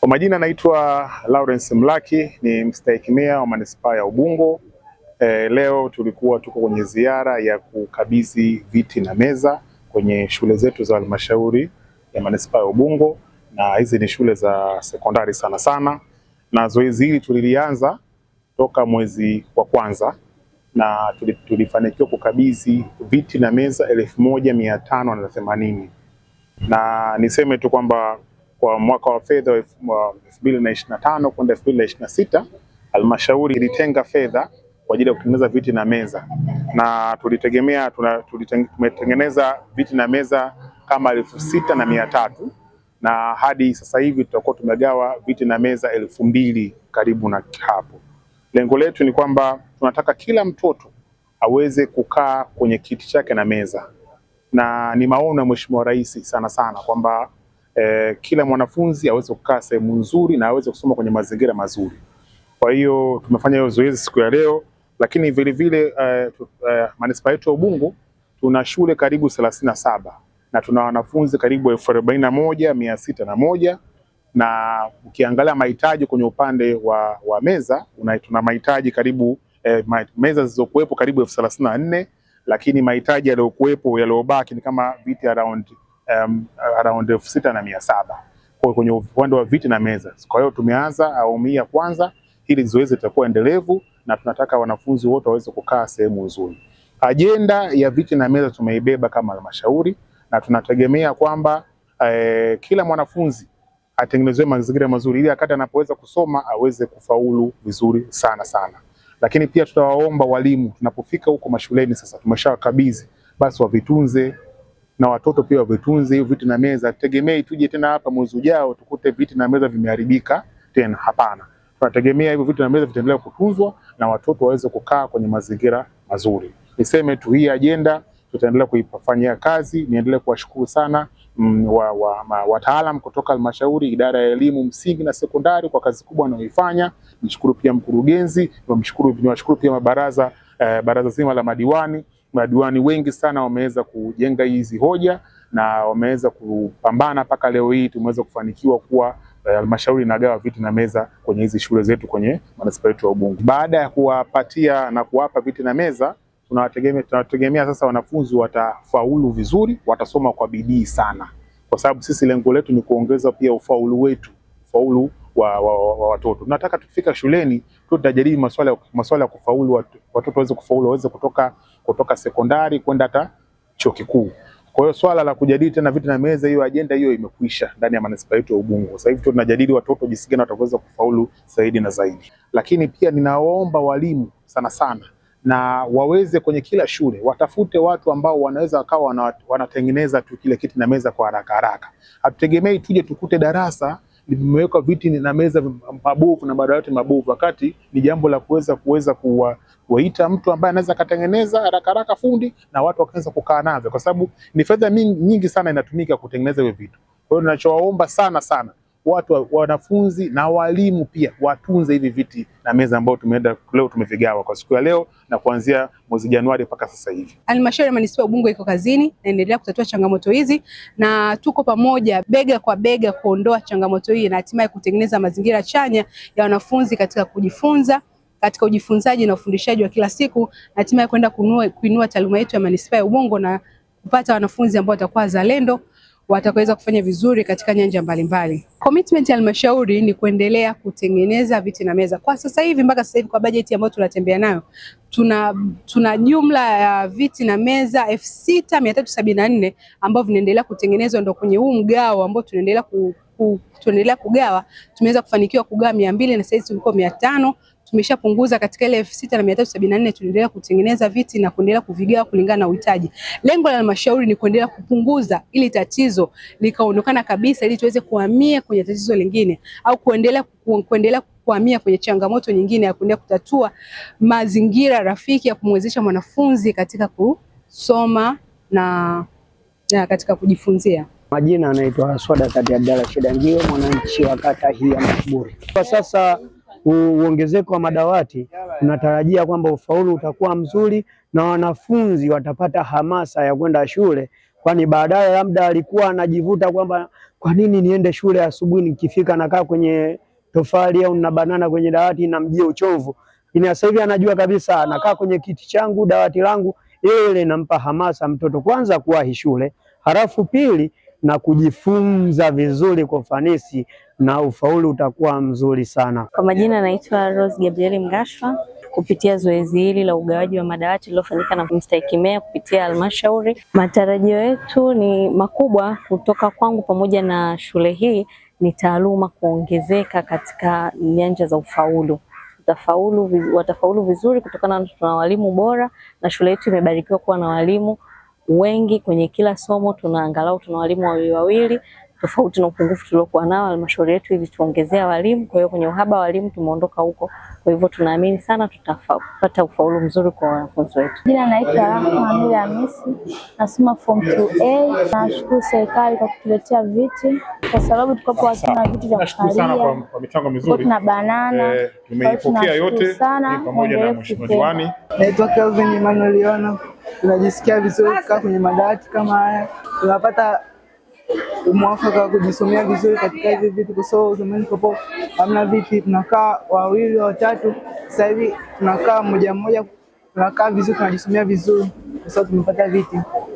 Kwa majina naitwa Lawrence Mlaki, ni mstahiki meya wa manispaa ya Ubungo. Leo tulikuwa tuko kwenye ziara ya kukabidhi viti na meza kwenye shule zetu za halmashauri ya manispaa ya Ubungo, na hizi ni shule za sekondari sana, na zoezi hili tulilianza toka mwezi wa kwanza na tulifanikiwa kukabidhi viti na meza 1580 na niseme tu kwamba kwa mwaka wa fedha wa 2025 kwenda 2026 halmashauri ilitenga fedha kwa ajili ya kutengeneza viti na meza, na tumetengeneza viti na meza kama 6300 na hadi sasa hivi tutakuwa tumegawa viti na meza 2000 karibu na hapo. Lengo letu ni kwamba tunataka kila mtoto aweze kukaa kwenye kiti chake na meza, na ni maono ya Mheshimiwa Rais sana kwamba kila mwanafunzi aweze kukaa sehemu nzuri na aweze kusoma kwenye mazingira mazuri. Kwa hiyo tumefanya hiyo zoezi siku ya leo, lakini vile vile manispaa yetu ya Ubungo tuna shule karibu 37 na tuna wanafunzi karibu 41601 na ukiangalia mahitaji kwenye upande wa meza tuna mahitaji karibu meza zilizokuwepo karibu 1034, lakini mahitaji yaliyokuwepo yaliyobaki ni kama viti around 6700 kwa kwenye upande wa viti na meza. Kwa hiyo tumeanza awamu ya kwanza, hili zoezi litakuwa endelevu na tunataka wanafunzi wote waweze kukaa sehemu nzuri. Ajenda ya viti na meza tumeibeba kama halmashauri na tunategemea kwamba kila mwanafunzi atengenezwe mazingira mazuri ili akati anapoweza kusoma aweze kufaulu vizuri sana. Lakini pia tutawaomba walimu tunapofika huko mashuleni, sasa tumeshawakabidhi, basi wavitunze na watoto pia wavitunze hiyo viti na meza. Tegemei tuje tena hapa mwezi ujao tukute viti na meza vimeharibika tena, hapana. Tunategemea hivyo viti na meza vitaendelea kutunzwa na watoto waweze kukaa kwenye mazingira mazuri. Niseme tu hii ajenda tutaendelea kuifanyia kazi. Niendelee kuwashukuru sana wataalamu kutoka halmashauri, idara ya elimu msingi na sekondari kwa kazi kubwa wanayoifanya. Nishukuru pia mkurugenzi, niwashukuru pia baraza zima la madiwani wengi sana wameweza kujenga hizi hoja na wameweza kupambana mpaka leo hii tumeweza kufanikiwa kuwa halmashauri inagawa viti na meza kwenye hizi shule zetu kwenye manispaa yetu ya Ubungo. Baada ya kuwapatia na kuwapa viti na meza, tunategemea sasa wanafunzi watafaulu vizuri, watasoma kwa bidii sana, kwa sababu sisi lengo letu ni kuongeza pia ufaulu wetu, ufaulu wa watoto. Tunataka tukifika shuleni tutajadili masuala ya kufaulu, watoto waweze kufaulu, waweze kutoka sekondari kwenda hata chuo kikuu. Kwa hiyo swala la kujadili tena viti na meza, hiyo ajenda hiyo imekwisha ndani ya manispaa yetu ya Ubungo. Sasa hivi tunajadili watoto jinsi gani wataweza kufaulu zaidi na zaidi. Lakini pia ninaomba walimu sana na waweze kwenye kila shule watafute watu ambao wanaweza wakawa wanatengeneza tu kile kiti na meza kwa haraka. Hatutegemei tuje tukute darasa limewekwa viti na meza mabovu na madawati mabovu, wakati ni jambo la kuweza kuwaita mtu ambaye anaweza katengeneza haraka fundi na watu wakaanza kukaa navyo, kwa sababu ni fedha nyingi sana inatumika kutengeneza hizo vitu. Kwa hiyo ninachowaomba sana watu, wanafunzi na walimu pia watunze hivi viti na meza ambao leo tumevigawa kwa siku ya leo na kuanzia mwezi Januari mpaka sasa hivi. Halmashauri ya manispaa ya Ubungo iko kazini na inaendelea kutatua changamoto hizi, na tuko pamoja bega kwa bega kuondoa changamoto hii na hatimaye kutengeneza mazingira chanya ya wanafunzi katika kujifunza, katika ujifunzaji na ufundishaji wa kila siku, na hatimaye kwenda kuinua taaluma yetu ya manispaa ya Ubungo na kupata wanafunzi ambao watakuwa wazalendo, watakaweza kufanya vizuri katika nyanja mbalimbali. Commitment ya halmashauri ni kuendelea kutengeneza viti na meza. Kwa sasa hivi mpaka sasa hivi kwa bajeti ambayo tunatembea nayo tuna jumla ya viti na meza 6374 ambavyo vinaendelea kutengenezwa, ndio kwenye huu mgao ambao tunaendelea kugawa. Tumeweza kufanikiwa kugawa 200 na sasa hivi tulikuwa 500. Tumeshapunguza katika ile 6374, tunaendelea kutengeneza viti na kuendelea kuvigawa kulingana na uhitaji. Lengo la halmashauri ni kuendelea kupunguza ili tatizo likaondokana kabisa, ili tuweze kuhamia kwenye tatizo lingine au kuendelea kuhamia kwenye changamoto nyingine ya kuendelea kutatua mazingira rafiki ya kumwezesha mwanafunzi katika kusoma na katika kujifunzia. Majina anaitwa Swadakati Abdalla Shedangio, mwananchi wa kata hii ya Makuburi. Kwa sasa uongezeko wa madawati tunatarajia kwamba ufaulu utakuwa mzuri na wanafunzi watapata hamasa ya kwenda shule, kwani baadaye labda alikuwa anajivuta kwamba kwa nini niende shule asubuhi nikifika nakaa kwenye tofali au na banana kwenye dawati na mjie uchovu. Lakini sasa hivi anajua kabisa anakaa kwenye kiti changu, dawati langu, ile inampa hamasa mtoto kwanza kuwahi shule, halafu pili na kujifunza vizuri kwa ufanisi na ufaulu utakuwa mzuri sana. Kwa majina naitwa Rose Gabriel Mgashwa. Kupitia zoezi hili la ugawaji wa madawati lililofanyika na mstahiki meya kupitia halmashauri, matarajio yetu ni makubwa kutoka kwangu pamoja na shule hii ni taaluma kuongezeka katika nyanja za ufaulu. Watafaulu vizuri kutokana na tuna walimu bora na shule yetu imebarikiwa kuwa na walimu wengi kwenye kila somo. Tuna walimu wawili tofauti na upungufu tuliokuwa nao halmashauri yetu ili tuongezea walimu. Kwa hiyo kwenye uhaba wa walimu tumeondoka huko. Kwa hivyo tunaamini sana tutapata ufaulu mzuri kwa wanafunzi wetu. Jina naitwa Rahma Amira Hamisi, nasoma form 2A. Nashukuru serikali kwa kutuletea viti kwa sababu tukopo hatuna viti vya kukalia. Sana kwa michango mizuri. Tuna banana. Tumeipokea yote pamoja na mheshimiwa diwani. Naitwa Kelvin Emmanuel Yono. Tunajisikia vizuri kukaa kwenye madawati kama haya. Tunapata mwafaka wa kujisomea vizuri katika hivi viti kwa sababu zamani kwa hamna viti, tunakaa wawili au watatu. Sasa hivi tunakaa mmoja, tunakaa vizuri, tunajisomea vizuri kwa sababu tumepata viti.